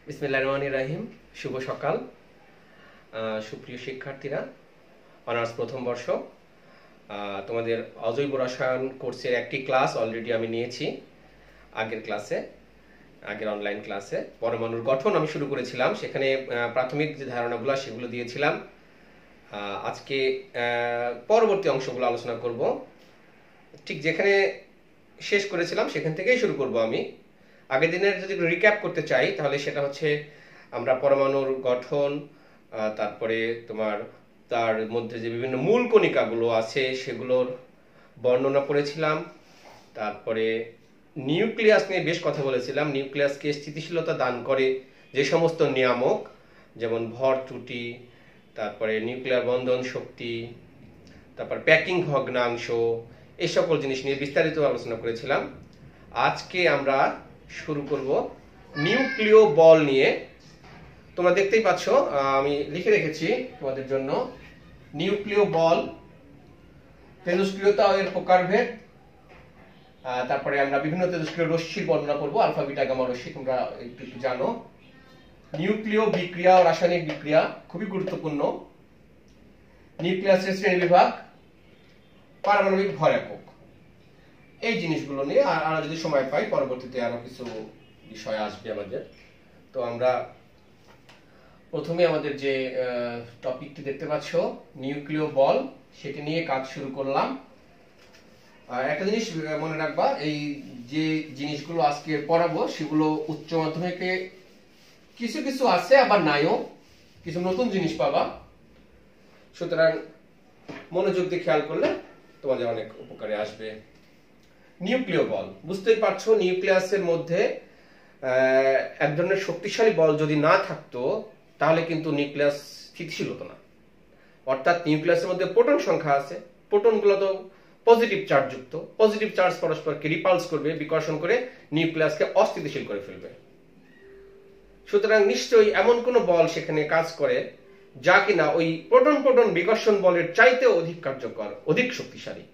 বিসমিল্লাহির রহমানির রহিম। শুভ সকাল সুপ্রিয় শিক্ষার্থীরা, অনার্স প্রথম বর্ষ। তোমাদের অজৈব রসায়ন কোর্সের একটি ক্লাস অলরেডি আমি নিয়েছি। আগের অনলাইন ক্লাসে পরমাণুর গঠন আমি শুরু করেছিলাম, সেখানে প্রাথমিক যে ধারণাগুলো সেগুলো দিয়েছিলাম। আজকে পরবর্তী অংশগুলো আলোচনা করব। ঠিক যেখানে শেষ করেছিলাম সেখান থেকেই শুরু করব আমি। আগের দিনের যদি রিক্যাপ করতে চাই তাহলে সেটা হচ্ছে আমরা পরমাণুর গঠন, তারপরে তার মধ্যে যে বিভিন্ন মূল কণিকাগুলো আছে সেগুলোর বর্ণনা করেছিলাম। তারপরে নিউক্লিয়াস নিয়ে বেশ কথা বলেছিলাম। নিউক্লিয়াসকে স্থিতিশীলতা দান করে যে সমস্ত নিয়ামক, যেমন ভর ত্রুটি, তারপরে নিউক্লিয়ার বন্ধন শক্তি, তারপর প্যাকিং ভগ্নাংশ, এই সকল জিনিস নিয়ে বিস্তারিত আলোচনা করেছিলাম। আজকে আমরা শুরু করব নিউক্লিয় বল নিয়ে। তোমরা দেখতেই পাচ্ছ, আমি লিখে রেখেছি তোমাদের জন্য নিউক্লিয় বল, তেজস্ক্রিয়তা ও এর প্রকারভেদ। তারপরে আমরা বিভিন্ন তেজস্ক্রিয় রশ্মির বর্ণনা করব, আলফা বিটা গামা রশ্মি তোমরা একটু জানো। নিউক্লিয় বিক্রিয়া ও রাসায়নিক বিক্রিয়া খুবই গুরুত্বপূর্ণ। নিউক্লিয়াসের শ্রেণী বিভাগ, পারমাণবিক ভর একক, এই জিনিসগুলো নিয়ে আর যদি সময় পাই পরবর্তীতে আরো কিছু বিষয় আসবে আমাদের। তো আমরা প্রথমে আমাদের যে টপিকটি দেখতে পাচ্ছ নিউক্লিয় বল, সেটি নিয়ে কাজ শুরু করলাম। একটা জিনিস মনে রাখবা, এই যে জিনিসগুলো আজকে পড়াবো সেগুলো উচ্চ মাধ্যমিকে কিছু কিছু আছে, আবার নাইও, কিছু নতুন জিনিস পাবা। সুতরাং মনোযোগ দিয়ে খেয়াল করলে তোমাদের অনেক উপকারে আসবে। নিউক্লিয় বল, বুঝতেই পারছো নিউক্লিয়াসের মধ্যে এক ধরনের শক্তিশালী বল যদি না থাকতো তাহলে কিন্তু নিউক্লিয়াস স্থিতিশীল হতো না। অর্থাৎ নিউক্লিয়াসের মধ্যে প্রোটন সংখ্যা আছে, প্রোটনগুলো তো পজিটিভ চার্জ যুক্ত, পজিটিভ চার্জ পরস্পরকে রিপালস করবে, বিকর্ষণ করে নিউক্লিয়াসকে অস্থিতিশীল করে ফেলবে। সুতরাং নিশ্চয়ই এমন কোন বল সেখানে কাজ করে যা কিনা ওই প্রোটন প্রোটন বিকর্ষণ বলের চাইতে অধিক কার্যকর, অধিক শক্তিশালী।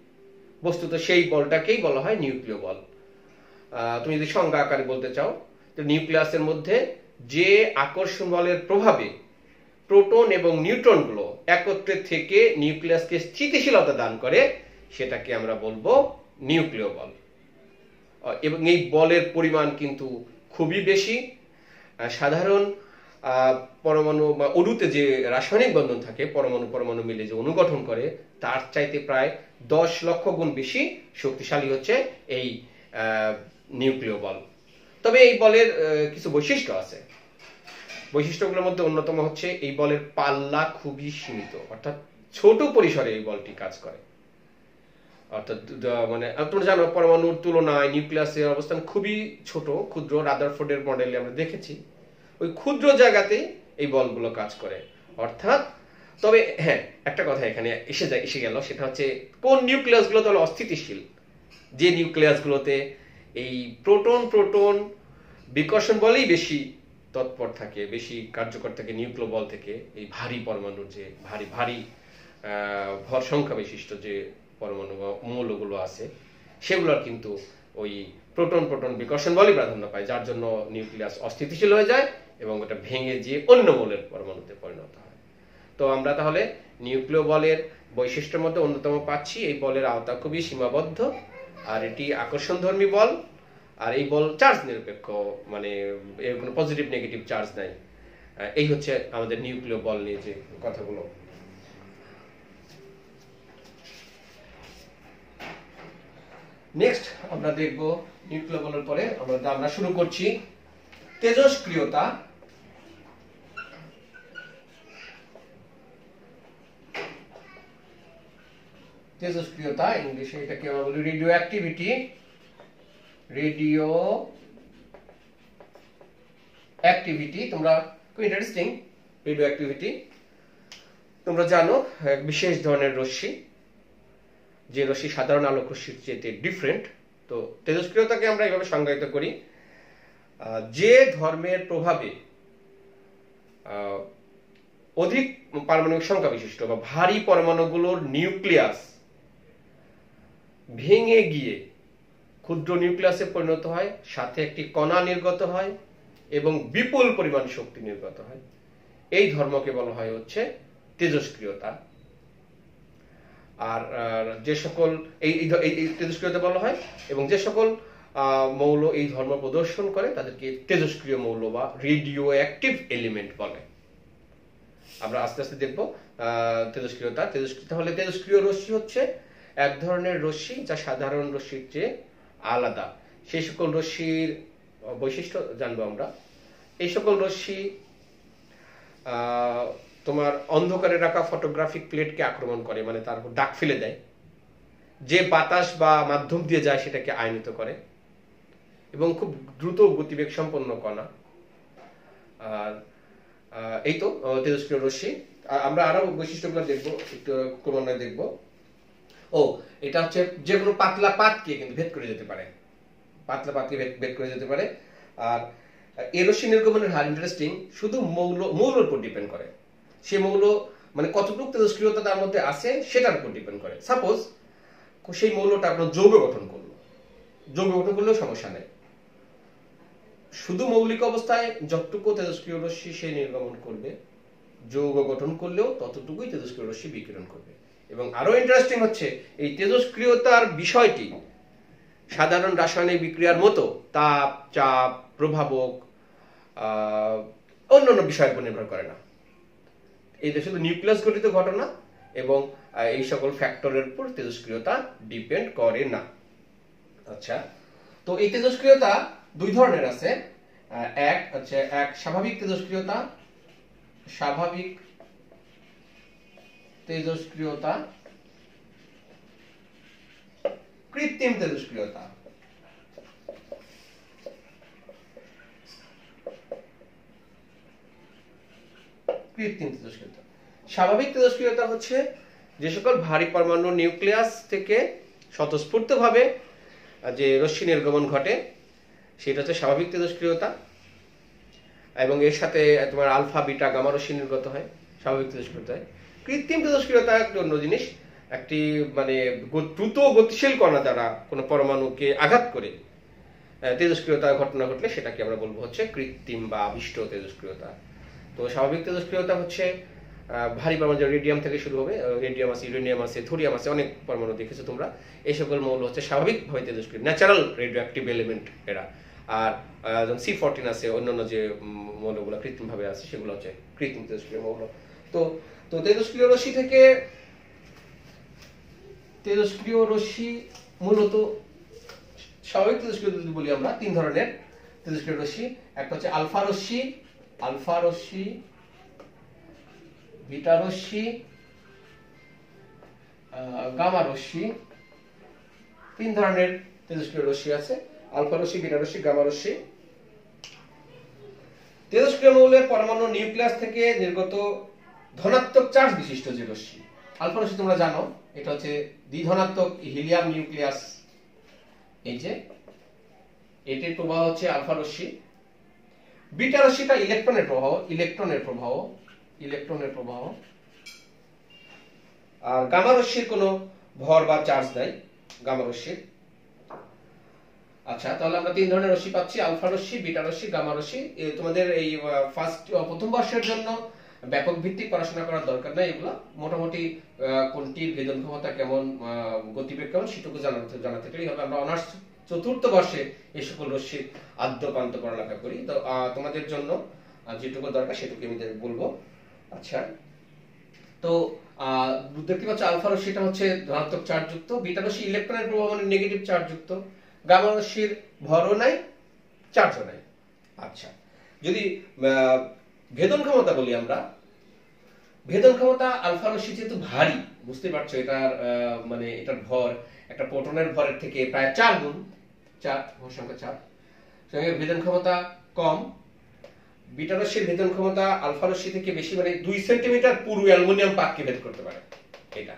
বস্তুত সেই বলটাকেই বলা হয় নিউক্লিয় বল। তুমি যদি সংজ্ঞা আকারে বলতে চাও, তো নিউক্লিয়াসের মধ্যে যে আকর্ষণ বলের প্রভাবে প্রোটন এবং নিউট্রনগুলো একত্রে থেকে নিউক্লিয়াসকে স্থিতিশীলতা দান করে সেটাকে আমরা বলবো নিউক্লিয় বল। এবং এই বলের পরিমাণ কিন্তু খুবই বেশি। সাধারণ পরমাণু বা অণুতে যে রাসায়নিক বন্ধন থাকে, পরমাণু পরমাণু মিলে যে অণু গঠন করে, তার চাইতে প্রায় 10 লক্ষ গুণ বেশি শক্তিশালী হচ্ছে এই নিউক্লিয় বল। তবে এই বলের কিছু বৈশিষ্ট্য আছে। বৈশিষ্ট্যগুলোর মধ্যে অন্যতম হচ্ছে এই বলের পাল্লা খুবই সীমিত, অর্থাৎ ছোট পরিসরে এই বলটি কাজ করে। অর্থাৎ মানে তোমরা জানো পরমাণুর তুলনায় নিউক্লিয়াসের অবস্থান খুবই ছোট, ক্ষুদ্র। রাদারফোর্ডের মডেলে আমরা দেখেছি ওই ক্ষুদ্র জায়গাতেই এই বলগুলো কাজ করে। অর্থাৎ তবে হ্যাঁ, একটা কথা এখানে এসে গেল, সেটা হচ্ছে কোন নিউক্লিয়াসগুলো তাহলে অস্থিতিশীল। যে নিউক্লিয়াসগুলোতে এই প্রোটন প্রোটন বিকর্ষণ বলেই বেশি তৎপর থাকে, বেশি কার্যকর থাকে নিউক্লিয় বল থেকে, এই ভারী পরমাণুর যে ভারী ভারী ভর সংখ্যা বিশিষ্ট যে পরমাণু বা মৌলগুলো আছে সেগুলোর কিন্তু ওই প্রোটন প্রোটন বিকর্ষণ বলই প্রাধান্য পায়, যার জন্য নিউক্লিয়াস অস্থিতিশীল হয়ে যায় এবং ওটা ভেঙে গিয়ে অন্য মৌলের পরমাণুতে পরিণত হয়। তো আমরা তাহলে নিউক্লিয় বলের বৈশিষ্ট্যের মধ্যে অন্যতম পাচ্ছি এই বলের আওতা খুবই সীমাবদ্ধ, আর এটি আকর্ষণধর্মী বল। আর এই বল চার্জ নিরপেক্ষ, মানে এর কোনো পজিটিভ নেগেটিভ চার্জ নাই। এই হচ্ছে আমাদের নিউক্লিয় বল নিয়ে যে কথাগুলো। নেক্সট আমরা দেখব নিউক্লিয় বলের পরে আমরা শুরু করছি তেজস্ক্রিয়তা। তেজস্ক্রিয়তা ইংলিশে এটাকে আমরা বলি রেডিও অ্যাক্টিভিটি। রেডিও অ্যাক্টিভিটি তোমরা খুব ইন্টারেস্টিং। রেডিও অ্যাক্টিভিটি তোমরা জানো এক বিশেষ ধরনের রশ্মি, যে রশ্মি সাধারণ আলোক রশ্মির চেয়ে ডিফারেন্ট। তো তেজস্ক্রিয়তাকে আমরা এইভাবে সংজ্ঞায়িত করি, যে ধর্মের প্রভাবে অধিক পারমাণবিক সংখ্যা বিশিষ্ট বা ভারী পরমাণুগুলোর নিউক্লিয়াস ভেঙে গিয়ে ক্ষুদ্র নিউক্লিয়াসে পরিণত হয়, সাথে একটি কণা নির্গত হয় এবং বিপুল পরিমাণ শক্তি নির্গত হয়, এই ধর্মকে বলা হয় হচ্ছে তেজস্ক্রিয়তা। আর যে সকল এই তেজস্ক্রিয়তা বলা হয়, এবং যে সকল মৌল এই ধর্ম প্রদর্শন করে তাদেরকে তেজস্ক্রিয় মৌল বা রেডিও অ্যাক্টিভ এলিমেন্ট বলে। আমরা আস্তে আস্তে দেখব তেজস্ক্রিয়তা। তাহলে তেজস্ক্রিয় রশ্মি হচ্ছে এক ধরনের রশ্মি যা সাধারণ রশ্মির চেয়ে আলাদা। সেই সকল রশ্মির বৈশিষ্ট্য জানবো আমরা। এই সকল রশ্মি তোমার অন্ধকারে রাখা ফটোগ্রাফিক প্লেটকে আক্রমণ করে, মানে তার উপর দাগ ফেলে দেয়। যে বাতাস বা মাধ্যম দিয়ে যায় সেটাকে আয়নিত করে, এবং খুব দ্রুত গতিবেগ সম্পন্ন কণা। আর এই তো তেজস্ক্রিয় রশ্মি। আমরা আরো বৈশিষ্ট্যগুলো দেখবো, একটু ক্রমান্বয়ে দেখবো। এটা হচ্ছে যে কোনো পাতলা পাতকে কিন্তু ভেদ করে যেতে পারে, পাতলা পাতকে ভেদ করে যেতে পারে। আর এই রশ্মি নির্গমনের হার ইন্টারেস্টিং, শুধু মৌলের উপর ডিপেন্ড করে। সে মৌল মানে কতটুকু তেজস্ক্রিয়তা তার মধ্যে আছে সেটার উপর ডিপেন্ড করে। সাপোজ সেই মৌলটা আপনার যৌগ গঠন করলেও সমস্যা নেই। শুধু মৌলিক অবস্থায় যতটুকু তেজস্ক্রিয় রশ্মি সে নির্গমন করবে, যৌগ গঠন করলেও ততটুকুই তেজস্ক্রিয় রশ্মি বিকিরণ করবে। এবং আরো ইন্টারেস্টিং হচ্ছে এই তেজস্ক্রিয়তার বিষয়টি সাধারণ রাসায়নিক বিক্রিয়ার মতো তাপ, চাপ, প্রভাবক, অন্যান্য বিষয়ের উপর নির্ভর করে না। এটা শুধু নিউক্লিয়াস গঠিত ঘটনা, এবং এই সকল ফ্যাক্টরের উপর তেজস্ক্রিয়তা ডিপেন্ড করে না। আচ্ছা, তো এই তেজস্ক্রিয়তা দুই ধরনের আছে। এক স্বাভাবিক তেজস্ক্রিয়তা, কৃত্রিম তেজস্ক্রিয়তা। স্বাভাবিক তেজস্ক্রিয়তা হচ্ছে যে সকল ভারী পরমাণু নিউক্লিয়াস থেকে স্বতঃস্ফূর্তভাবে যে রশ্মি নির্গমন ঘটে সেটা হচ্ছে স্বাভাবিক তেজস্ক্রিয়তা, এবং এর সাথে তোমার আলফা, বিটা, গামা রশ্মি নির্গত হয় স্বাভাবিক তেজস্ক্রিয়তায়। কৃত্রিম তেজস্ক্রিয়তা একটা অন্য জিনিস। একটি মানে দ্রুত গতিশীল কণা দ্বারা কোনো পরমাণুকে আঘাত করে তেজস্ক্রিয়তা ঘটনা ঘটলে সেটাকে আমরা বলবো হচ্ছে কৃত্রিম বা আবিষ্ট তেজস্ক্রিয়তা। তো স্বাভাবিক তেজস্ক্রিয়তা হচ্ছে ভারী পরমাণু, রেডিয়াম থেকে শুরু হবে, রেডিয়াম আছে, ইউরেনিয়াম আছে, থোরিয়াম আছে, অনেক পরমাণু দেখেছো তোমরা। এই সকল মৌল হচ্ছে স্বাভাবিকভাবে তেজস্ক্রিয়, ন্যাচারাল রেডিও অ্যাক্টিভ এলিমেন্ট এরা। আর C14 আছে, অন্যান্য যে মৌলগুলো কৃত্রিমভাবে আছে সেগুলো হচ্ছে কৃত্রিম তেজস্ক্রিয় মৌল। তো তেজস্ক্রিয় রশ্মি থেকে তেজস্ক্রিয় রশ্মি মূলত স্বাভাবিক তেজস্ক্রিয় যদি বলি আমরা তিন ধরনের তেজস্ক্রিয় রশ্মি। একটা হচ্ছে আলফা রশ্মি, বিটা রশ্মি, গামা রশ্মি। তিন ধরনের তেজস্ক্রিয় রশ্মি আছে, আলফা রশ্মি, বিটা রশ্মি, গামা রশ্মি। তেজস্ক্রিয় মৌলের পরমাণু নিউক্লিয়াস থেকে নির্গত ধনাত্মক চার্জ বিশিষ্ট যে রশ্মি। আলফা রশ্মি তোমরা জানো, এটা হচ্ছে দ্বিধনাত্মক হিলিয়াম নিউক্লিয়াস। এই যে এটির প্রবাহ হচ্ছে আলফা রশ্মি। বিটা রশ্মিটা ইলেকট্রনের প্রবাহ। আর গামা রশ্মির কোনো ভর বা চার্জ নাই গামা রশ্মির। আচ্ছা, তাহলে আমরা তিন ধরনের রশ্মি পাচ্ছি, আলফা রশ্মি, বিটা রশ্মি, গামা রশ্মি। তোমাদের এই প্রথম বর্ষের জন্য ব্যাপক ভিত্তিক পড়াশোনা করার দরকার নাই। এগুলো মোটামুটি কোনটির ভেদন ক্ষমতা কেমন, গতিবেগ কেমন সেটুকু জানা থাকলেই হবে। আমরা অনার্স চতুর্থ বর্ষে এই সকল রশ্মির আদ্যপান্ত পড়ালেখা করি। তো তোমাদের জন্য যেটুকু দরকার সেটুকু আমি বলবো। আচ্ছা, তো দেখতে পাচ্ছ আলফা রশ্মিটা হচ্ছে ধনাত্মক চার্জ যুক্ত, বিটা রশ্মি ইলেকট্রনের প্রভাব মানে নেগেটিভ চার্জ যুক্ত, গামা রশ্মির ভরও নাই, চার্জও নাই। আচ্ছা, যদি ভেদন ক্ষমতা বলি আমরা, ভেদন ক্ষমতা আলফা রশ্মি যেহেতু ভারী, বুঝতে পারছো এটার মানে এটার ভর একটা প্রোটনের ভরের থেকে প্রায় 4 গুণ, ভর সংখ্যা 4, সঙ্গে ভেদন ক্ষমতা কম। বিটা রশ্মির ভেদন ক্ষমতা আলফা রশ্মি থেকে বেশি, মানে 2 সেন্টিমিটার পুরু অ্যালুমিনিয়াম পাতকে ভেদ করতে পারে এটা।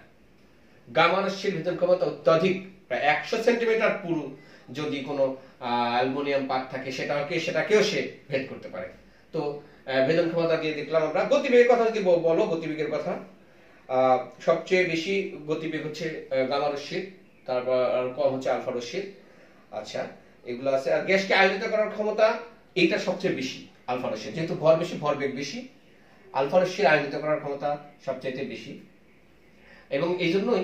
গামা রশ্মির ভেদন ক্ষমতা অত্যধিক, প্রায় 100 সেন্টিমিটার পুরু যদি কোনো অ্যালুমিনিয়াম পাত থাকে সেটাকেও সে ভেদ করতে পারে। তো ভেদন ক্ষমতা দিয়ে দেখলাম আমরা। গতিবেগের কথা যদি বলো, গতিবেগের কথা সবচেয়ে বেশি গতিবেগ হচ্ছে গামা রশ্মির, তারপর আর কম হচ্ছে আলফা রশ্মির। আচ্ছা, এগুলো আছে। আর গ্যাসকে আয়নিত করার ক্ষমতা এইটা সবচেয়ে বেশি আলফা রশ্মি, যেহেতু ভর বেশি, ভরবেগ বেশি, আলফা রশ্মির আয়নিত করার ক্ষমতা সবচাইতে বেশি, এবং এই জন্যই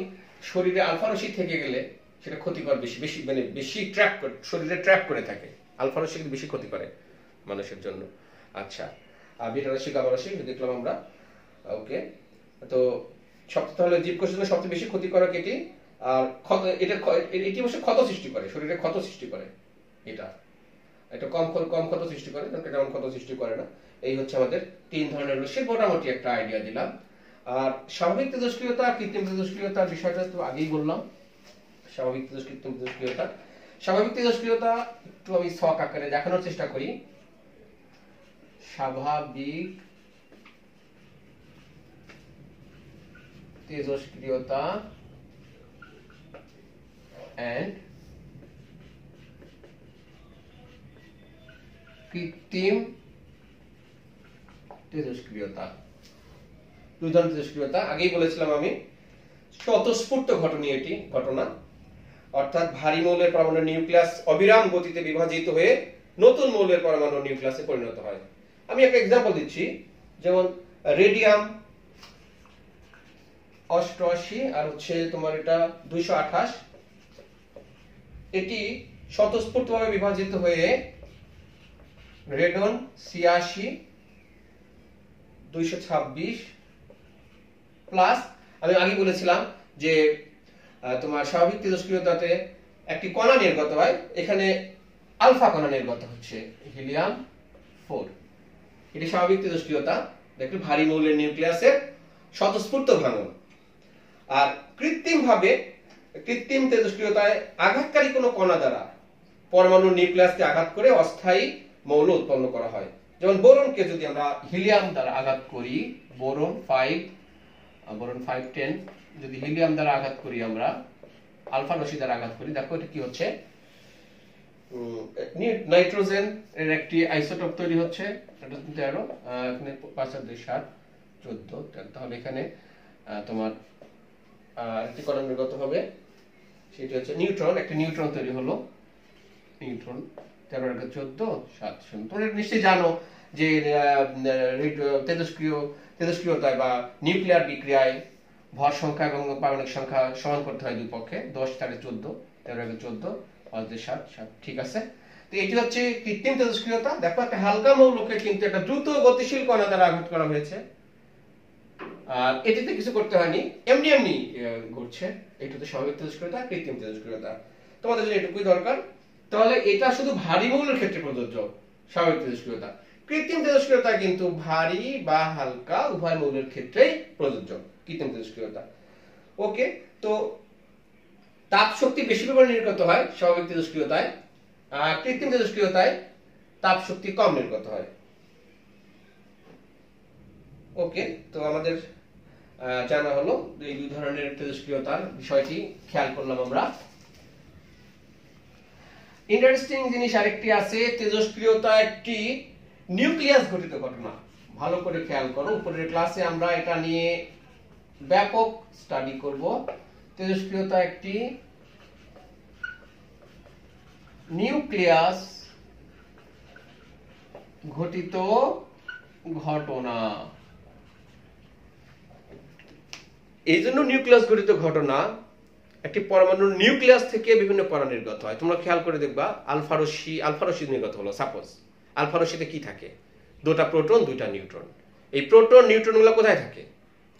শরীরে আলফা রশ্মি থেকে গেলে সেটা ক্ষতিকর বেশি বেশি মানে বেশি ট্র্যাপ করে, শরীরে ট্র্যাপ করে থাকে। আলফা রশ্মি কিন্তু বেশি ক্ষতি করে মানুষের জন্য। আচ্ছা, বিটা রশ্মি, গামা রশ্মি দেখলাম আমরা। ওকে, তো তাহলে জীবকোষের জন্য সবচেয়ে বেশি ক্ষতিকারক এটি। আর এটি অবশ্য ক্ষত সৃষ্টি করে, শরীরে ক্ষত সৃষ্টি করে। এটা কম ক্ষত সৃষ্টি করে, তেমন ক্ষত সৃষ্টি করে না। এই হচ্ছে আমাদের 3 ধরনের রশ্মির মোটামুটি একটা আইডিয়া দিলাম। আর স্বাভাবিক তেজস্ক্রিয়তা, কৃত্রিম তেজস্ক্রিয়তার বিষয়টা তো আগেই বললাম। স্বাভাবিক কৃত্রিম তেজস্ক্রিয়তা। স্বাভাবিক তেজস্ক্রিয়তা একটু আমি ছক আকারে দেখানোর চেষ্টা করি। স্বাভাবিক তেজস্ক্রিয়তা and কৃত্রিম তেজস্ক্রিয়তা, দুই ধরনের তেজস্ক্রিয়তা। আগেই বলেছিলাম আমি, স্বতঃস্ফূর্ত ঘটনা, অর্থাৎ ভারী মৌলের পরমাণু নিউক্লিয়াস অবিরাম গতিতে বিভাজিত হয়ে নতুন মৌলের পরমাণু নিউক্লিয়াসে পরিণত হয়। আমি একটা এক্সাম্পল দিচ্ছি, যেমন রেডিয়াম 88 আর হচ্ছে তোমার এটা 228, এটি স্বতঃস্ফূর্তভাবে বিভাজিত হয়ে রেডন 86 226 প্লাস, আমি আগে বলেছিলাম যে তোমার স্বাভাবিক তেজস্ক্রিয়তাতে একটি কণা নির্গত হয়, এখানে আলফা কণা নির্গত হচ্ছে, হিলিয়াম 4। এটি স্বাভাবিক তেজস্ক্রিয়তা, দেখো ভারী মৌলের নিউক্লিয়াসের স্বতঃস্ফূর্ত ভাঙন। আর কৃত্রিম তেজস্ক্রিয়তায় আঘাতকারী কোনো কণা দ্বারা পরমাণুর নিউক্লিয়াসকে আঘাত করে অস্থায়ী মৌল উৎপন্ন করা হয়। যেমন বোরনকে যদি আমরা হিলিয়াম দ্বারা আঘাত করি, বোরন 510 যদি হিলিয়াম দ্বারা আঘাত করি, আমরা আলফা রশ্মি দ্বারা আঘাত করি, দেখো এটা কি হচ্ছে, নাইট্রোজেন এর একটি আইসোটোপ তৈরি হচ্ছে, এটা 13, এখানে 5 আর 2 7 14, তাহলে এখানে তোমার একটি কণা নির্গত হবে, সেটি হচ্ছে নিউট্রন, একটি নিউট্রন তৈরি হলো, নিউট্রন 13 আর 14 7 0। তোমরা নিশ্চয়ই জানো যে তেজস্ক্রিয়তায় বা নিউক্লিয়ার বিক্রিয়ায় ভর সংখ্যা এবং পারমাণবিক সংখ্যা সমান করতে হয় দুই পক্ষে, 10 তারে 14, 13 আর 14 5 2 7 7, ঠিক আছে। তো এটি হচ্ছে কৃত্রিম তেজস্ক্রিয়তা। দেখো একটা হালকা মৌলকে কিন্তু একটা দ্রুত গতিশীল কণা দ্বারা আঘাত করা হয়েছে, আর এটিতে কিছু করতে হয়নি, এমনি ঘটছে। এটা তো স্বাভাবিক তেজস্ক্রিয়তা, কৃত্রিম তেজস্ক্রিয়তা। তোমাদের জন্য এটুকুই দরকার। তাহলে এটা শুধু ভারী মৌলের ক্ষেত্রে প্রযোজ্য, স্বাভাবিক তেজস্ক্রিয়তা। কৃত্রিম তেজস্ক্রিয়তা কিন্তু ভারী বা হালকা উভয় মৌলের ক্ষেত্রেই প্রযোজ্য, কৃত্রিম তেজস্ক্রিয়তা। ওকে, তো তাপ শক্তি বেশি পরিমাণে নির্গত হয় স্বাভাবিক তেজস্ক্রিয়তায়, আর কৃত্রিম তেজস্ক্রিয়তায় তাপ শক্তি কম নির্গত হয়। ওকে, তো আমাদের জানা হলো এই দুই ধরনের তেজস্ক্রিয়তার বিষয়টি খেয়াল করলাম আমরা। ইন্টারেস্টিং জিনিস আরেকটি আছে, তেজস্ক্রিয়তা একটি নিউক্লিয়াস ঘটিত ঘটনা। ভালো করে খেয়াল করো, উপরের ক্লাসে আমরা এটা নিয়ে ব্যাপক স্টাডি করব। তেজস্ক্রিয়তা একটি নিউক্লিয়াস ঘটিত ঘটনা। এই জন্য নিউক্লিয়াস ঘটিত ঘটনা, একটি পরমাণুর নিউক্লিয়াস থেকে বিভিন্ন কণা নির্গত হয়। তোমরা খেয়াল করে দেখবা, আলফা রশ্মি নির্গত হলো, সাপোজ আলফা রশ্মিতে কি থাকে, 2টা প্রোটন 2টা নিউট্রন। এই প্রোটন নিউট্রন গুলো কোথায় থাকে?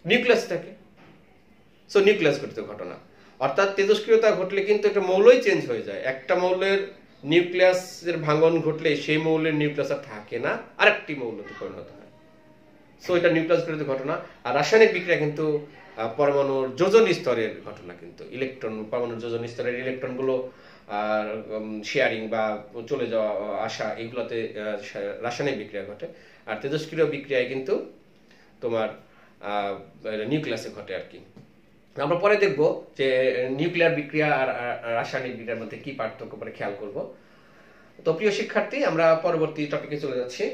নিউক্লিয়াস থাকে। সো নিউক্লিয়াস ঘটিত ঘটনা, অর্থাৎ তেজস্ক্রিয়তা ঘটলে কিন্তু একটা মৌলই চেঞ্জ হয়ে যায়। একটা মৌলের নিউক্লিয়াসের ভাঙন ঘটলে সেই মৌলের নিউক্লিয়াস আর থাকে না, আরেকটি মৌলতে পরিণত হয়। সো এটা নিউক্লিয়াস ঘটিত ঘটনা। আর রাসায়নিক বিক্রিয়া কিন্তু পরমাণুর যোজন স্তরের ঘটনা, কিন্তু পরমাণুর যোজন স্তরের ইলেকট্রন গুলো শেয়ারিং বা চলে যাওয়া আসা, এগুলোতে রাসায়নিক বিক্রিয়া ঘটে। আর তেজস্ক্রিয় বিক্রিয়ায় কিন্তু তোমার নিউক্লিয়াসে ঘটে আর কি। আমরা পরে দেখব যে নিউক্লিয়ার বিক্রিয়া আর রাসায়নিক বিক্রিয়ার মধ্যে কি পার্থক্য, পরে খেয়াল করব। তো প্রিয় শিক্ষার্থী, আমরা পরবর্তী টপিকে চলে যাচ্ছি।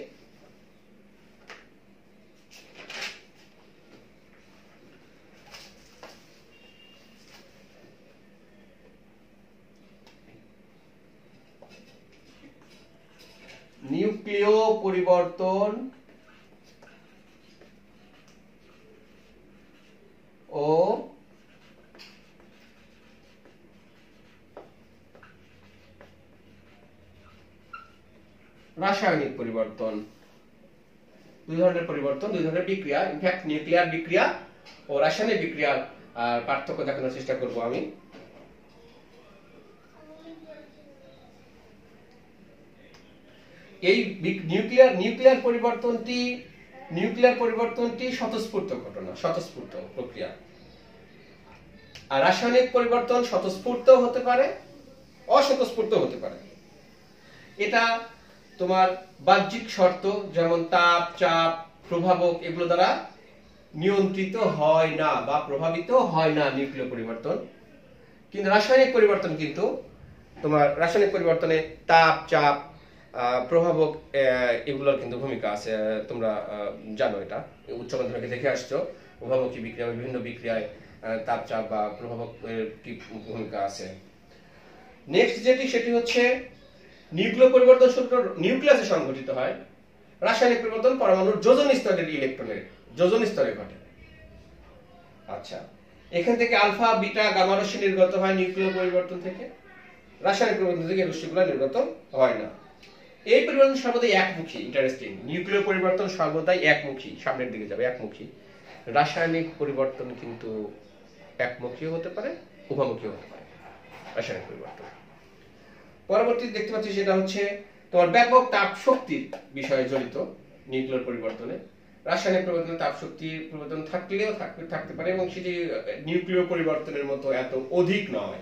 নিউক্লিয়ার নিউক্লিয় পরিবর্তন ও রাসায়নিক পরিবর্তন, দুই ধরনের পরিবর্তন, দুই ধরনের বিক্রিয়া। ইনফ্যাক্ট নিউক্লিয়ার বিক্রিয়া ও রাসায়নিক বিক্রিয়ার পার্থক্য দেখানোর চেষ্টা করব আমি। এই নিউক্লিয়ার পরিবর্তনটি স্বতঃস্ফূর্ত ঘটনা, স্বতঃস্ফূর্ত প্রক্রিয়া। আর রাসায়নিক পরিবর্তন স্বতঃস্ফূর্ত হতে পারে, অস্বতঃস্ফূর্ত হতে পারে। এটা তোমার বাহ্যিক শর্ত যেমন তাপ, চাপ, প্রভাবক এগুলো দ্বারা নিয়ন্ত্রিত হয় না বা প্রভাবিত হয় না নিউক্লিয় পরিবর্তন। কিন্তু রাসায়নিক পরিবর্তন কিন্তু তোমার রাসায়নিক পরিবর্তনে তাপ, চাপ, প্রভাবক এগুলোর কিন্তু ভূমিকা আছে। তোমরা জানো, এটা উচ্চ মাধ্যমিকে দেখে আসছো। উভয়মুখী বিক্রিয়া, বিভিন্ন বিক্রিয়ায় তাপ, চাপ বা প্রভাবক কি ভূমিকা আছে। নেক্সট সেটি হচ্ছে নিউক্লিয় পরিবর্তন শুধু নিউক্লিয়াসে সংঘটিত হয়। রাসায়নিক পরিবর্তন পরমাণুর যোজন স্তরের ইলেকট্রনের যোজন স্তরে ঘটে। আচ্ছা, এখান থেকে আলফা, বিটা, গামা রশ্মি নির্গত হয় নিউক্লিয় পরিবর্তন থেকে। রাসায়নিক পরিবর্তন থেকে রশ্মিগুলো নির্গত হয় না। এই পরিবর্তন সর্বদাই একমুখী। ইন্টারেস্টিং, নিউক্লিয় পরিবর্তন সর্বদাই একমুখী, সামনের দিকে যাবে, একমুখী। রাসায়নিক পরিবর্তন কিন্তু একমুখীও হতে পারে, উভমুখীও হতে পারে রাসায়নিক পরিবর্তন। পরবর্তী দেখতে পাচ্ছি সেটা হচ্ছে তোমার ব্যাপক তাপ শক্তির বিষয়ে জড়িত নিউক্লিয়ার পরিবর্তনে। রাসায়নিক পরিবর্তনে তাপ শক্তির পরিবর্তন থাকলেও থাকতে পারে এবং সেটি নিউক্লিয় পরিবর্তনের মতো এত অধিক নয়।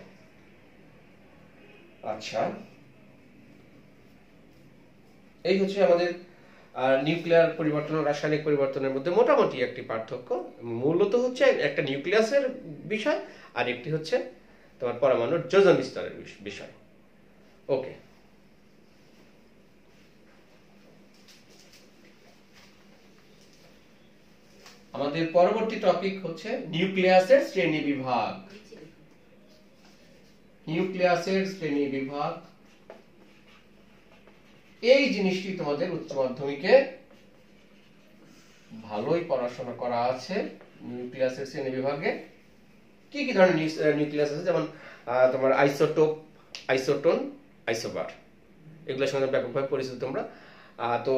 আচ্ছা, এই হচ্ছে আমাদের নিউক্লিয়ার পরিবর্তন ও রাসায়নিক পরিবর্তনের মধ্যে মোটামুটি একটি পার্থক্য। মূলত হচ্ছে একটা নিউক্লিয়াসের বিষয় আর একটি হচ্ছে তোমার পরমাণুর যোজন স্তরের বিষয়। ওকে, আমাদের পরবর্তী টপিক হচ্ছে নিউক্লিয়াসের শ্রেণীবিভাগ। নিউক্লিয়াসের শ্রেণীবিভাগ এই জিনিসটি তোমাদের উচ্চ মাধ্যমিকে ভালোই পড়াশোনা করা আছে। নিউক্লিয়াসের শ্রেণীবিভাগে কি কি ধরনের নিউক্লিয়াস আছে, যেমন তোমার আইসোটোপ, আইসোটোন, আইসোবার, এগুলোর সঙ্গে ব্যাপকভাবে পরিচিত তোমরা। তো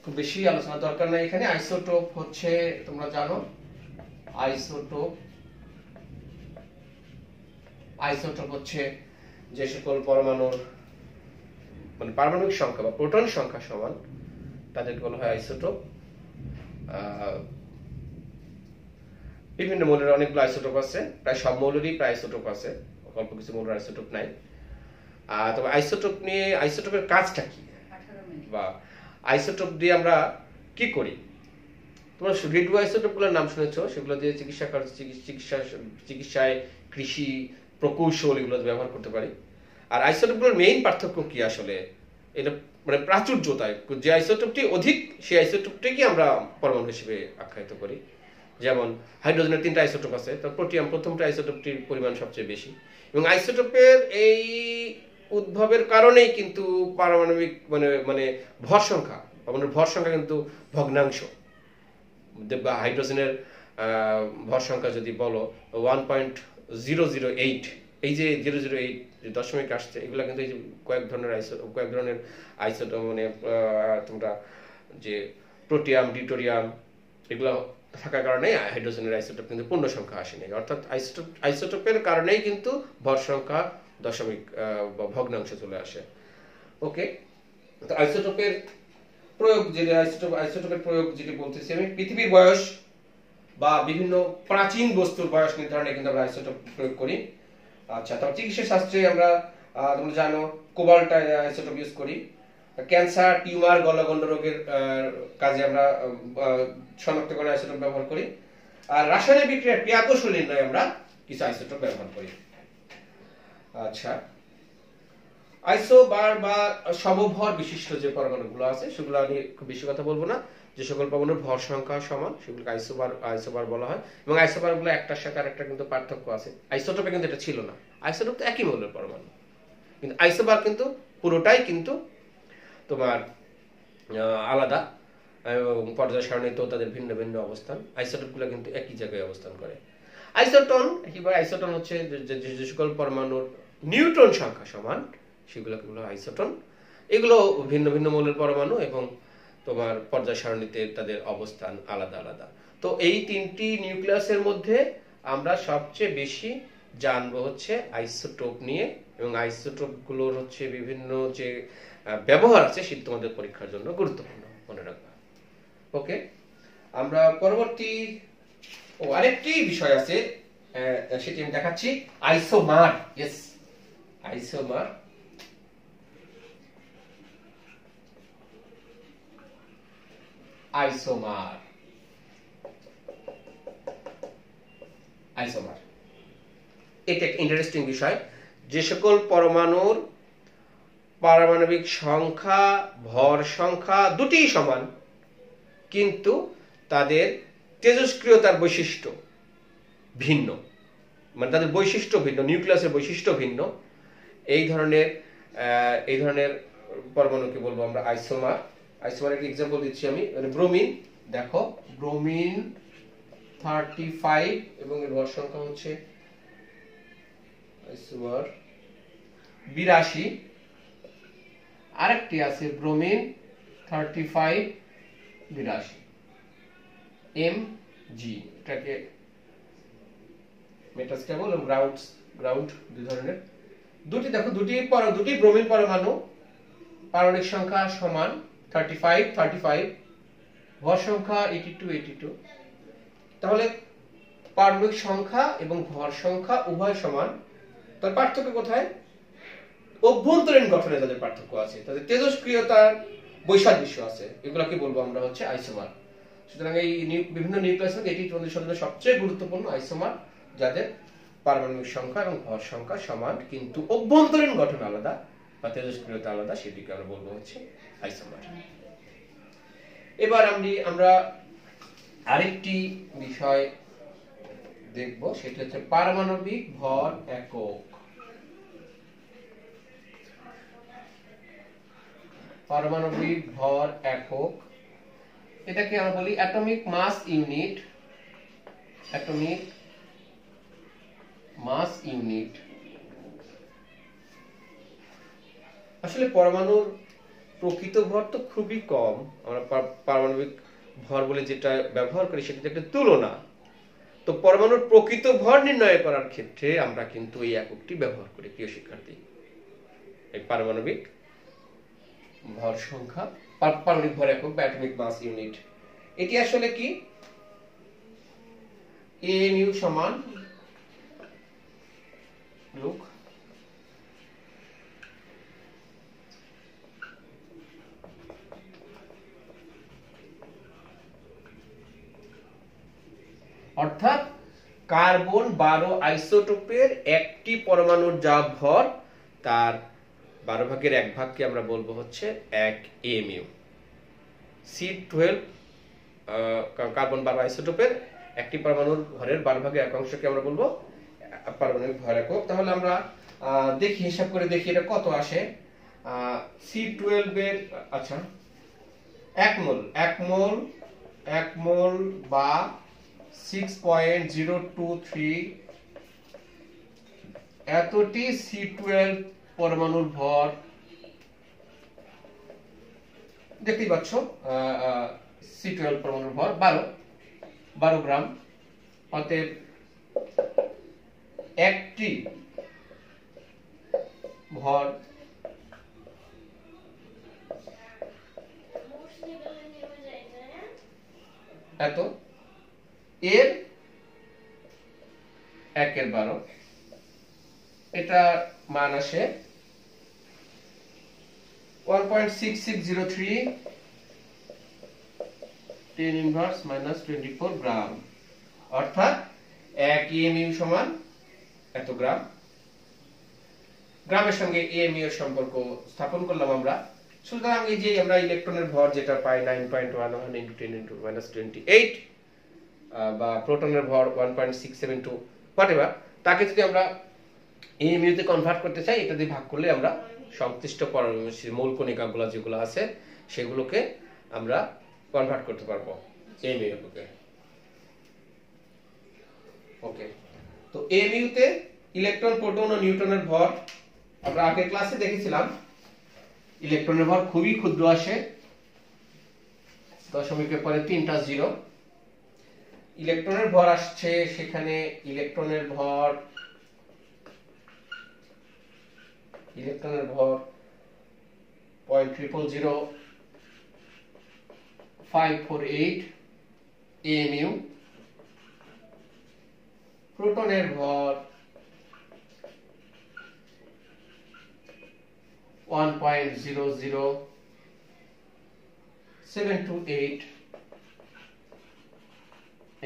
খুব বেশি আলোচনা দরকার নাই এখানে। আইসোটোপ হচ্ছে তোমরা জানো, আইসোটোপ হচ্ছে যে সকল পরমাণুর মানে পারমাণবিক সংখ্যা বা প্রোটন সংখ্যা সমান তাদেরকে বলা হয় আইসোটোপ। বিভিন্ন মৌলের অনেকগুলো আইসোটোপ আছে, প্রায় সব মৌলেরই প্রায় আইসোটোপ আছে, অল্প কিছু মৌলের আইসোটোপ নাই। তবে আইসোটোপের কাজটা কি বা আইসোটোপ দিয়ে আমরা কি করি? তোমরা রেডিও আইসোটোপগুলোর নাম শুনেছো, সেগুলো দিয়ে চিকিৎসায়, কৃষি, প্রকৌশল এগুলো ব্যবহার করতে পারি। আর আইসোটোপগুলোর মেইন পার্থক্য কি আসলে? এটা মানে প্রাচুর্যতায়, যে আইসোটোপটি অধিক সেই আইসোটোপটিকে আমরা পরমাণু হিসেবে আখ্যায়িত করি। যেমন হাইড্রোজেনের 3টা আইসোটোপ আছে, তো প্রোটিয়াম প্রথমটা আইসোটোপটির পরিমাণ সবচেয়ে বেশি। এবং আইসোটোপের এই উদ্ভবের কারণেই কিন্তু পারমাণবিক মানে ভর সংখ্যা, পরমাণুর ভর সংখ্যা কিন্তু ভগ্নাংশ। হাইড্রোজেনের ভর সংখ্যা যদি বলো 1.008, এই যে 008 দশমিক আসছে, এগুলো কিন্তু এই যে কয়েক ধরনের আইসোটোপ মানে তোমরা যে প্রোটিয়াম, ডিউটেরিয়াম এগুলো থাকার কারণে হাইড্রোজেনের আইসোটোপ কিন্তু পূর্ণ সংখ্যা আসেনি। অর্থাৎ আইসোটোপের কারণেই কিন্তু ভর সংখ্যা দশমিক বা ভগ্নাংশ চলে আসে। ওকে, তো আইসোটোপের প্রয়োগ যেটি বলতেছি আমি, পৃথিবীর বয়স বা বিভিন্ন প্রাচীন বস্তুর বয়স নির্ধারণে কিন্তু আমরা আইসোটোপ প্রয়োগ করি। আচ্ছা, তবে চিকিৎসা শাস্ত্রে আমরা তোমরা জানো কোবাল্ট আইসোটোপ ইউজ করি। ক্যান্সার, টিউমার, গলগণ্ড রোগের কাজে আমরা শনাক্তকরণ আইসোটোপ ব্যবহার করি। আর রাসায়নিক বিক্রিয়ার ক্রিয়াকৌশল নির্ণয়ে আমরা কিছু আইসোটোপ ব্যবহার করি। আচ্ছা, আইসোবার বা সমভর বিশিষ্ট যে পরমাণুগুলো আছে সেগুলো আমি খুব বেশি কথা বলবো না। যে সকল পরমাণুর ভর সংখ্যা সমান সেগুলোকে আইসোবার বলা হয়। এবং আইসোবারগুলো একটার সাথে আরেকটা কিন্তু পার্থক্য আছে। আইসোটোপে কিন্তু এটা ছিল না। আইসোটোপ তো একই মৌলের পরমাণু, কিন্তু আইসোবার কিন্তু পুরোটাই কিন্তু তোমার আলাদা, এবং পর্যায় সারণীতেও তাদের ভিন্ন ভিন্ন অবস্থান। আইসোটোপগুলো কিন্তু একই জায়গায় অবস্থান করে। আইসোটন হচ্ছে যে সকল পরমাণুর নিউট্রন সংখ্যা সমান সেগুলোকে বলা হয় আইসোটন। এগুলো ভিন্ন ভিন্ন মৌলের পরমাণু এবং তোমার পর্যায় সারণীতে তাদের অবস্থান আলাদা আলাদা। তো এই তিনটি নিউক্লিয়াসের মধ্যে আমরা সবচেয়ে বেশি জানবো হচ্ছে আইসোটোপ নিয়ে, এবং আইসোটোপগুলোর হচ্ছে বিভিন্ন যে ব্যবহার আছে সেটা তোমাদের পরীক্ষার জন্য গুরুত্বপূর্ণ, মনে রাখবা। ওকে, আমরা পরবর্তী আরেকটি বিষয় আছে, সেটি আমি দেখাচ্ছি, isomer. Yes, isomer. Isomer isomer এটা একটা ইন্টারেস্টিং বিষয়। যে সকল পরমাণুর পারমাণবিক সংখ্যা, ভর সংখ্যা দুটিই সমান, কিন্তু তাদের তেজস্ক্রিয়তার বৈশিষ্ট্য ভিন্ন, মানে তাদের বৈশিষ্ট্য ভিন্ন, নিউক্লিয়াসের বৈশিষ্ট্য ভিন্ন, এই ধরনের পরমাণুকে বলবো আমরা আইসোমার। আইসোমার একটা এক্সাম্পল দিচ্ছি আমি, ব্রোমিন। দেখো, ব্রোমিন 35 এবং এর ভর সংখ্যা হচ্ছে আইসোমার 82। আরেকটি আছে ব্রোমিন 35 82 Mg, এটাকে মেটাস্টেবল এবং গ্রাউন্ড দুই ধরনের। দেখো দুটি ব্রোমিন পরমাণু, পারমাণবিক সংখ্যা সমান 35, ভর সংখ্যা 82। তাহলে পারমাণবিক সংখ্যা এবং ভর সংখ্যা উভয় সমান, তার পার্থক্য কোথায়? অভ্যন্তরীণ গঠনে তাদের পার্থক্য আছে, তাদের তেজস্ক্রিয়তার বৈসাদৃশ্য আছে, এগুলোকে বলবো আমরা হচ্ছে আইসোমার। সুতরাং এই বিভিন্ন নিউক্লিয়াস এটি তোমাদের জন্য সবচেয়ে গুরুত্বপূর্ণ আইসোমার, যাদের পারমাণবিক সংখ্যা এবং ভর সংখ্যা সমান কিন্তু অভ্যন্তরীণ গঠন আলাদা বা তেজস্ক্রিয়তা আলাদা, সেটিকে আমরা বলবো হচ্ছে আইসোমার। এবার আমরা আরেকটি বিষয় দেখব, সেটা হচ্ছে পারমাণবিক ভর একক। পারমাণবিক ভর একক, এটাকে আমরা বলি atomic mass unit. Atomic mass unit. আসলে পরমাণুর প্রকৃত ভর তো খুবই কম, আমরা পারমাণবিক ভর বলে যেটা ব্যবহার করি সেটা একটা তুলনা। তো পরমাণুর প্রকৃত ভর নির্ণয় করার ক্ষেত্রে আমরা কিন্তু এই এককটি ব্যবহার করি, প্রিয় শিক্ষার্থী। এই পারমাণবিক ভর সংখ্যা, পারমাণবিক ভর একক বা অ্যাটমিক মাস ইউনিট, এটি আসলে কি? AMU সমান লুক অর্থাৎ কার্বন 12 আইসোটোপের একটি পরমাণুর যা ভর তার 12 ভাগের 1 ভাগকে আমরা বলবো হচ্ছে 1 AMU। C12 কার্বন 12 আইসোটোপের একটি পরমাণুর ভরের 12 ভাগের 1 অংশকে আমরা বলবো পারমাণবিক ভর একক। তাহলে আমরা দেখি, হিসাব করে দেখি এটা কত আসে। C12 এর আচ্ছা 1 মোল বা 6.023 এতটি C12 পরমাণুর ভর, দেখতেই পাচ্ছ C12 পরমাণুর ভর 12 গ্রাম। অতএব একটি ভর এত, এর 1/12, এটা মান আসে 1.6603 10 ইনভার্স -24 গ্রাম। অর্থাৎ 1 AMU সমান এত গ্রাম। গ্রামের সঙ্গে AMU এর সম্পর্ক স্থাপন করলাম আমরা। সুতরাং এই যে আমরা ইলেকট্রনের ভর যেটা পাই 9.11 × 10 × -28 বা প্রোটনের ভর 1.672 হোয়াটএভার, তাকে যদি আমরা AMU তে কনভার্ট করতে চাই, এটা দিয়ে ভাগ করলে আমরা সংশ্লিষ্ট মূল কণিকাগুলো যেগুলো আছে সেগুলোকে আমরা কনভার্ট করতে পারবো এমইউ এককে। ওকে, তো এমইউ তে ইলেকট্রন, প্রোটন ও নিউট্রনের ভর আমরা আগের ক্লাসে দেখেছিলাম। ইলেকট্রনের ভর খুবই ক্ষুদ্র আসে, দশমিকের পরে 3টা জিরো। ইলেকট্রনের ভর আসছে সেখানে ইলেকট্রনের ভর 0.000548 এমইউ, প্রোটনের ভর 1.00728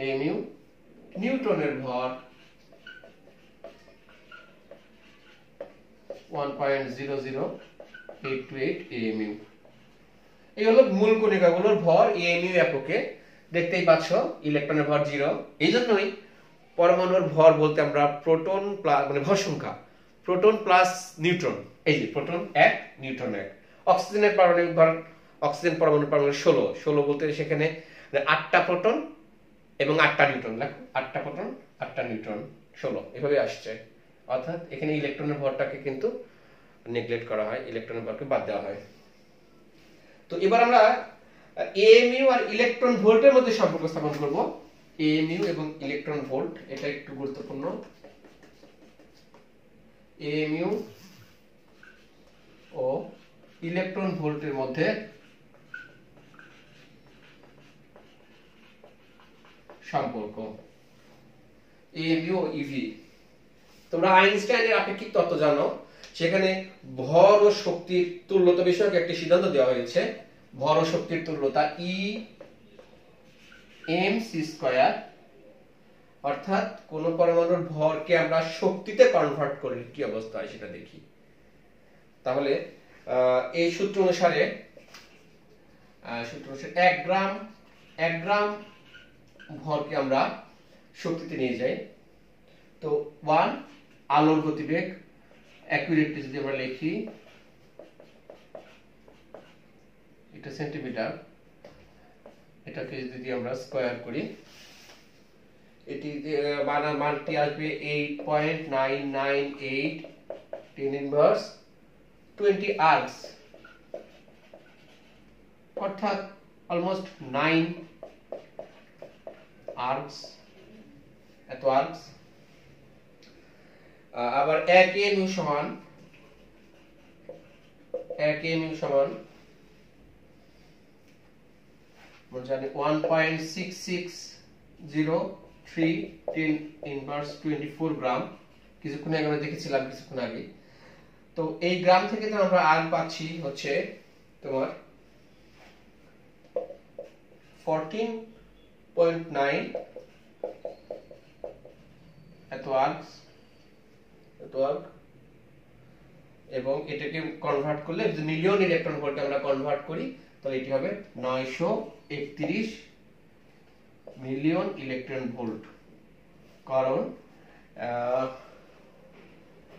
এমইউ, নিউট্রনের ভর 1.00828 এমইউ। এই হলো মূল কণিকাগুলোর ভর এমইউ এককে। দেখতেই পাচ্ছ ইলেকট্রনের ভর 0, এই জন্যই পরমাণুর ভর বলতে আমরা প্রোটন মানে ভর সংখ্যা প্রোটন প্লাস নিউট্রন, এই যে প্রোটন 1 নিউট্রন 1। অক্সিজেনের পারমাণবিক ভর, অক্সিজেন পরমাণুর পারমাণবিক 16 বলতে সেখানে 8টা প্রোটন এবং 8টা নিউট্রন, দেখো 8টা প্রোটন 8টা নিউট্রন 16 এভাবে আসছে। অর্থাৎ এখানে ইলেকট্রনের ভরটাকে কিন্তু নেগলেক্ট করা হয়, ইলেকট্রনের ভরকে বাদ দেওয়া হয়। তো এবার আমরা এএমইউ আর ইলেকট্রন ভোল্টের মধ্যে সম্পর্ক স্থাপন করব। এএমইউ এবং ইলেকট্রন ভোল্ট, এটা একটু গুরুত্বপূর্ণ। এএমইউ ও ইলেকট্রন ভোল্টের মধ্যে সম্পর্ক, এএমইউ ও ইভি। তোমরা আইনস্টাইনের আপেক্ষিক তত্ত্ব জানো, সেখানে ভর ও শক্তির তুল্যতা বিষয়ক একটি সিদ্ধান্ত দেওয়া হয়েছে। ভর ও শক্তির তুল্যতা ই এম সি স্কয়ার, অর্থাৎ কোন পরমাণুর ভরকে আমরা শক্তিতে কনভার্ট করি কি অবস্থা হয় সেটা দেখি। তাহলে এই সূত্র অনুসারে 1 গ্রাম ভরকে আমরা শক্তিতে নিয়ে যাই। তো 1 আলোর গতিবেগ, অ্যাকুরেটলি যদি আমরা লিখি এটা সেন্টিমিটার, এটাকে যদি আমরা স্কয়ার করি এটি মানটি আসবে 8.998 10 ইনভার্স 20 আর্কস, অর্থাৎ অলমোস্ট 9 আর্কস, এত আর্কস। আবার 1 এমইউ সমান 1.6603 10 ইনভার্স 24 গ্রাম। কিছুক্ষণ আগে আমরা দেখেছিলাম, কিছুক্ষণ আগে। তো এই গ্রাম থেকে তো আমরা আর্ক পাচ্ছি হচ্ছে তোমার 14.9 এত আর্ক, এবং এটাকে কনভার্ট করলে যদি মিলিয়ন ইলেকট্রন ভোল্টে আমরা কনভার্ট করি তাহলে এটি হবে 931 মিলিয়ন ইলেকট্রন ভোল্ট। কারণ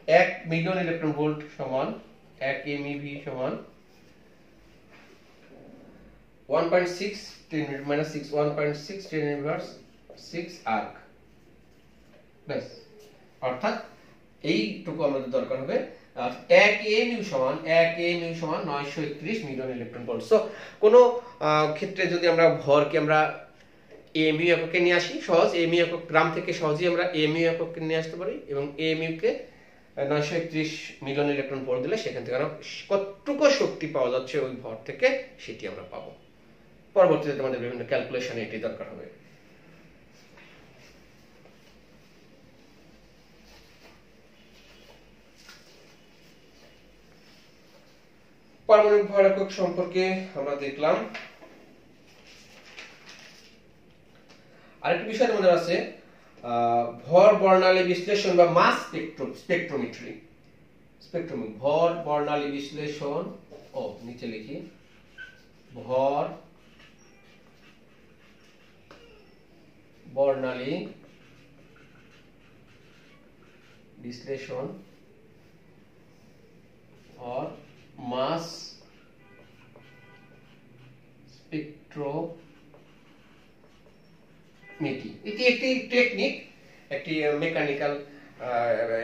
1 মিলিয়ন ইলেকট্রন ভোল্ট সমান 1 MeV সমান 1.6 10 6 1.6 10 ইনভার্স 6 আর্ক। বাস, অর্থাৎ এইটুকু আমাদের দরকার হবে। 1 এমইউ সমান 931 মিলিয়ন ইলেকট্রন ভোল্ট। সো কোন ক্ষেত্রে যদি আমরা ভরকে আমরা এমইউ এককে নিয়ে আসি, সহজ এমইউ একক গ্রাম থেকে সহজেই আমরা এমইউ এককে নিয়ে আসতে পারি, এবং এমইউ কে 931 মিলিয়ন ইলেকট্রন ভোল্ট দিলে সেখান থেকে আমরা কতটুকু শক্তি পাওয়া যাচ্ছে ওই ভর থেকে সেটি আমরা পাবো। পরবর্তীতে আমাদের বিভিন্ন ক্যালকুলেশনে এটি দরকার হবে। পারমাণবিক ভর একক সম্পর্কে আমরা দেখলাম। আরেকটি বিষয় আমাদের আছে ভর বর্ণালী বিশ্লেষণ বা মাস স্পেকট্রোমেট্রি। ভর বর্ণালী বিশ্লেষণ, নিচে লিখি ভর বর্ণালী বিশ্লেষণ or স্পেকট্রোমেট্রি এটি একটি টেকনিক, একটি মেকানিক্যাল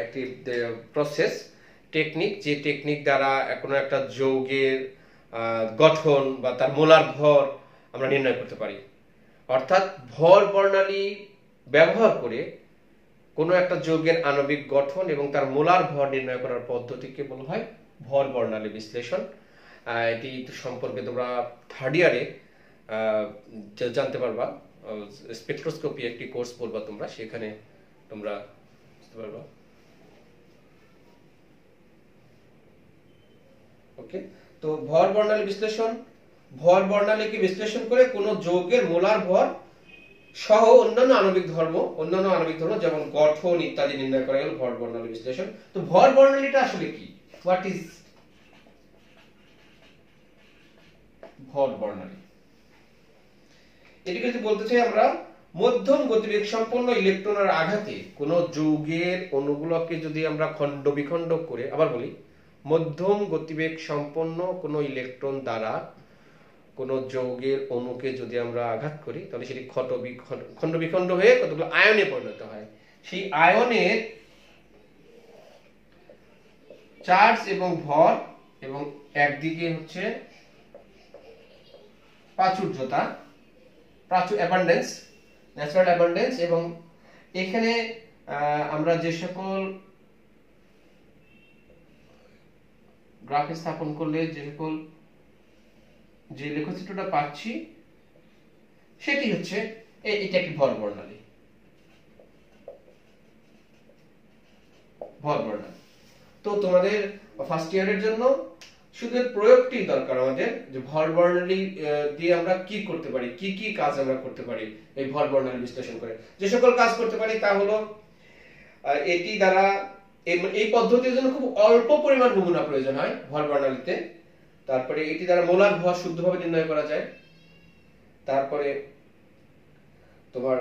একটি প্রসেস টেকনিক, যে টেকনিক দ্বারা কোনো একটা যৌগের গঠন বা তার মোলার ভর আমরা নির্ণয় করতে পারি। অর্থাৎ ভর বর্ণালী ব্যবহার করে কোনো একটা যৌগের আণবিক গঠন এবং তার মোলার ভর নির্ণয় করার পদ্ধতিকে বলা হয় ভর বর্ণালী বিশ্লেষণ। এটি সম্পর্কে তোমরা থার্ড ইয়ারে জানতে পারবা, স্পেকট্রোস্কোপি একটি কোর্স পড়বা তোমরা, সেখানে তোমরা বুঝতে পারবা। ওকে, তো ভর বর্ণালী বিশ্লেষণ, ভর বর্ণালীকে বিশ্লেষণ করে কোনো যৌগের মোলার ভর সহ অন্যান্য আণবিক ধর্ম যেমন গঠন ইত্যাদি নির্ণয় করা গেল ভর বর্ণালী বিশ্লেষণ। তো ভর বর্ণালীটা আসলে কি? হোয়াট ইজ ভর বর্ণালী? এটিকে যদি বলতে চাই আমরা, মধ্যম গতিবেগ সম্পন্ন ইলেকট্রনের আঘাতে কোন যৌগের অণুগুলোকে যদি আমরা খণ্ড বিখণ্ড করে, আবার বলি, মধ্যম গতিবেগ সম্পন্ন কোন ইলেকট্রন দ্বারা কোন যৌগের অণুকে যদি আমরা আঘাত করি, তাহলে সেটি খণ্ড বিখণ্ড হয়ে কতগুলো আয়নে পরিণত হয়। সেই আয়নের চার্জ এবং ভর এবং একদিকে হচ্ছে প্রাচুর্যতা, অ্যাবান্ডেন্স, ন্যাচারাল অ্যাবান্ডেন্স, এবং এখানে আমরা যে সকল গ্রাফে স্থাপন করলে যে লেখচিত্রটা পাচ্ছি সেটি হচ্ছে এটা একটি ভর বর্ণালী। তো তোমাদের ফার্স্ট ইয়ারের জন্য শুধু প্রয়োগটি দরকার আমাদের, যে ভর বর্ণালী দিয়ে আমরা কি করতে পারি, কি কি কাজ আমরা করতে পারি এই ভর বর্ণালী বিশ্লেষণ করে। যে সকল কাজ করতে পারি তা হলো, এটি দ্বারা এই পদ্ধতির জন্য খুব অল্প পরিমাণ নমুনা প্রয়োজন হয় ভর বর্ণালীতে। তারপরে এটি দ্বারা মোলার ভর শুদ্ধভাবে নির্ণয় করা যায়। তারপরে তোমার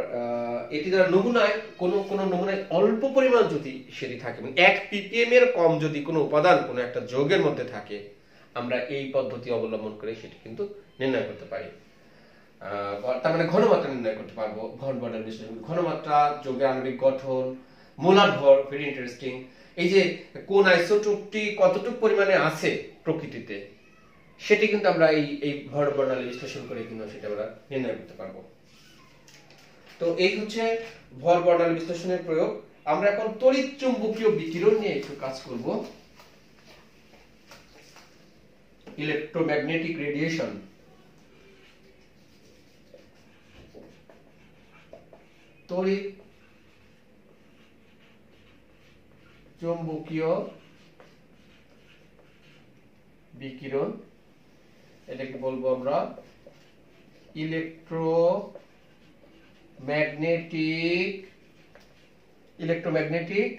এটি দ্বারা নমুনায় কোন নমুনায় অল্প পরিমাণ যদি সেটি থাকে, 1 ppm এর কম যদি কোনো উপাদান কোনো একটা যৌগের মধ্যে থাকে, আমরা এই পদ্ধতি অবলম্বন করে সেটি কিন্তু নির্ণয় করতে পারি। তার মানে ঘনমাত্রা নির্ণয় করতে পারবো ভর বর্ণালী বিশ্লেষণ। ঘনমাত্রা, যৌগের আণবিক গঠন, মোলার ভর, ভেরি ইন্টারেস্টিং। এই যে কোন আইসোটোপটি কতটুকু পরিমাণে আছে প্রকৃতিতে, সেটি কিন্তু আমরা এই ভর বর্ণালী বিশ্লেষণ করে কিন্তু সেটা আমরা নির্ণয় করতে পারবো। তো এই হচ্ছে ভর বর্ণালী বিশ্লেষণের প্রয়োগ। আমরা এখন তড়িৎ চুম্বকীয় বিকিরণ নিয়ে একটু কাজ করব। Electromagnetic radiation. তড়িৎ চুম্বকীয় বিকিরণ, এটাকে বলবো আমরা ইলেকট্রোম্যাগনেটিক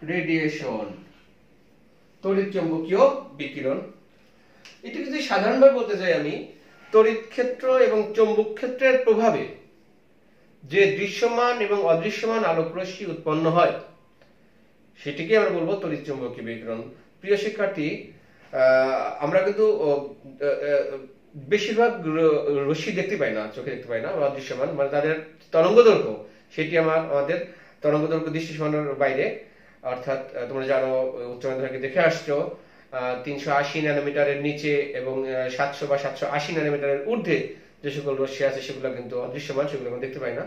রেডিয়েশন, তড়িৎ চুম্বকীয় বিকিরণ। এটা যদি সাধারণভাবে বলতে চাই আমি, তড়িৎ ক্ষেত্র এবং চৌম্বক ক্ষেত্রের প্রভাবে যে দৃশ্যমান এবং অদৃশ্যমান আলোক রশ্মি উৎপন্ন হয়, সেটিকে আমরা বলবো তড়িৎ চুম্বকীয় বিকিরণ। প্রিয় শিক্ষার্থী, আমরা কিন্তু বেশিরভাগ রশ্মি দেখতে পাই না, চোখে দেখতে পাই না, অদৃশ্যমান, মানে তাদের তরঙ্গ দৈর্ঘ্য, সেটি আমাদের তরঙ্গ দৈর্ঘ্য দৃষ্টিসীমানার বাইরে। অর্থাৎ তোমরা জানো, উচ্চ মাধ্যমিকে দেখে আসছো 380 ন্যানোমিটারের নিচে এবং 700 বা 780 ন্যানোমিটারের ঊর্ধ্বে যে সকল রশ্মি আছে সেগুলো কিন্তু অদৃশ্যমান, সেগুলো আমরা দেখতে পাই না।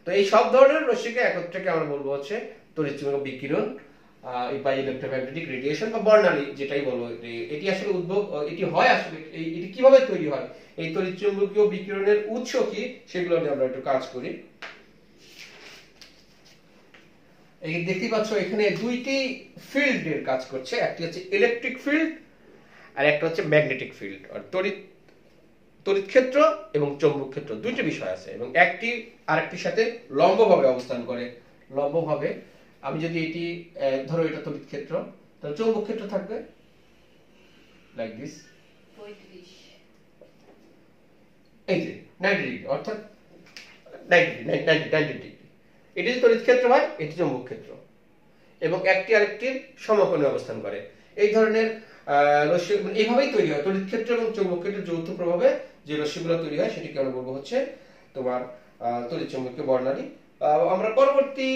তো এই সব ধরনের রশ্মিকে একত্রে আমরা বলবো হচ্ছে তড়িৎ চুম্বকীয় বিকিরণ বা ইলেকট্রোম্যাগনেটিক রেডিয়েশন বা বর্ণালী, যেটাই বলো। এটি আসলে এটি হয় আসলে এটি কিভাবে তৈরি হয়, এই তড়িৎ চুম্বকীয় বিকিরণের উৎস কি, সেগুলো নিয়ে আমরা একটু কাজ করি। এই দেখতে পাচ্ছ এখানে দুইটি ফিল্ডের কাজ করছে, একটি হচ্ছে ইলেকট্রিক ফিল্ড আর একটা হচ্ছে ম্যাগনেটিক ফিল্ড। আর তড়িৎ ক্ষেত্র এবং চৌম্বক ক্ষেত্র দুইটি বিষয় আছে, এবং একটি আরেকটির সাথে লম্বভাবে অবস্থান করে। লম্বভাবে আমি যদি এটি ধরো, এটা তড়িৎ ক্ষেত্র, তাহলে চৌম্বক ক্ষেত্র থাকবে লাইক দিস, 35, এই যে 90 ডিগ্রি, অর্থাৎ 90 ডিগ্রি। এটি যদি তড়িৎ ক্ষেত্র হয়, এটি চৌম্বক ক্ষেত্র, এবং একটি আরেকটির সমকোণে অবস্থান করে। এই ধরনের রশ্মি এইভাবেই তৈরি হয়। তড়িৎ ক্ষেত্র এবং চৌম্বক ক্ষেত্রের যৌথ প্রভাবে যে রশ্মিগুলো তৈরি হয় সেটিকে আমরা বলবো হচ্ছে তোমার তড়িৎ চৌম্বকীয় বর্ণালী। আমরা পরবর্তী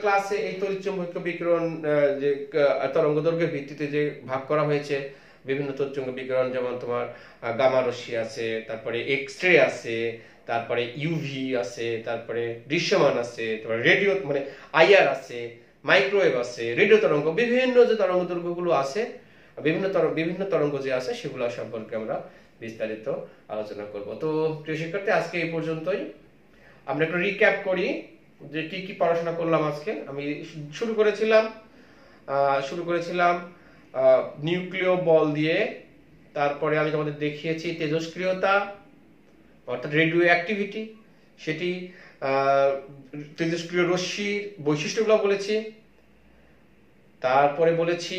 ক্লাসে এই তড়িৎ চৌম্বকীয় বিকিরণ যে তরঙ্গ দৈর্ঘ্যের ভিত্তিতে যে ভাগ করা হয়েছে বিভিন্ন তড়িৎ চৌম্বকীয় বিকিরণ, যেমন তোমার গামা রশ্মি আছে, তারপরে এক্স-রে আছে, তারপরে ইউভি আছে, তারপরে দৃশ্যমান আছে, তারপরে রেডিও মানে আইআর আছে, মাইক্রোওয়েভ আছে, রেডিও তরঙ্গ, বিভিন্ন যে তরঙ্গ দৈর্ঘ্যগুলো আছে, বিভিন্ন তরঙ্গ যে আছে সেগুলো সম্পর্কে আমরা বিস্তারিত আলোচনা করব। তো প্রিয় শিক্ষার্থী, আজকে এই পর্যন্তই। আমরা একটু রিক্যাপ করি যে কি কি পড়াশোনা করলাম আজকে। আমি শুরু করেছিলাম নিউক্লিয় বল দিয়ে, তারপরে আমি তোমাদের দেখিয়েছি তেজস্ক্রিয়তা অর্থাৎ রেডিও অ্যাক্টিভিটি, সেটি তেজস্ক্রিয় রশ্মির বৈশিষ্ট্যগুলো বলেছি। তারপরে বলেছি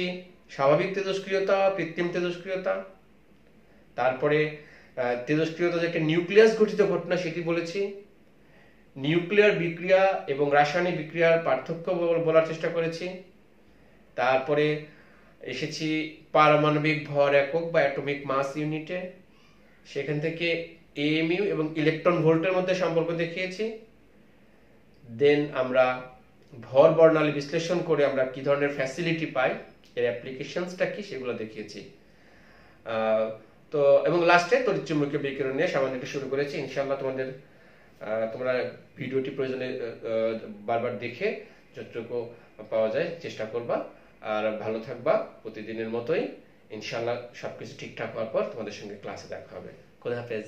স্বাভাবিক তেজস্ক্রিয়তা, কৃত্রিম তেজস্ক্রিয়তা, তারপরে তেজস্ক্রিয়তা যে একটা নিউক্লিয়াস গঠিত ঘটনা সেটি বলেছি। নিউক্লিয়ার বিক্রিয়া এবং রাসায়নিক বিক্রিয়ার পার্থক্য বলার চেষ্টা করেছি। তারপরে এসেছি পারমাণবিক ভর একক বা অ্যাটমিক মাস ইউনিটে, সেখান থেকে এএমইউ এবং ইলেকট্রন ভোল্টের মধ্যে সম্পর্ক দেখিয়েছি। দেন আমরা ভর বর্ণালী বিশ্লেষণ করে আমরা কি ধরনের ফ্যাসিলিটি পাই, এর অ্যাপ্লিকেশনসটা কি সেগুলো দেখিয়েছি। তো এবং লাস্টে তড়িৎ চুম্বকীয় বিকিরণ নিয়ে সামান্য একটু শুরু করেছি। ইনশাআল্লাহ তোমরা ভিডিওটি প্রয়োজনে বারবার দেখে যতটুকু পাওয়া যায় চেষ্টা করবা। আর ভালো থাকবা প্রতিদিনের মতোই। ইনশাআল্লাহ সবকিছু ঠিকঠাক হওয়ার পর তোমাদের সঙ্গে ক্লাসে দেখা হবে। খোদা হাফেজ।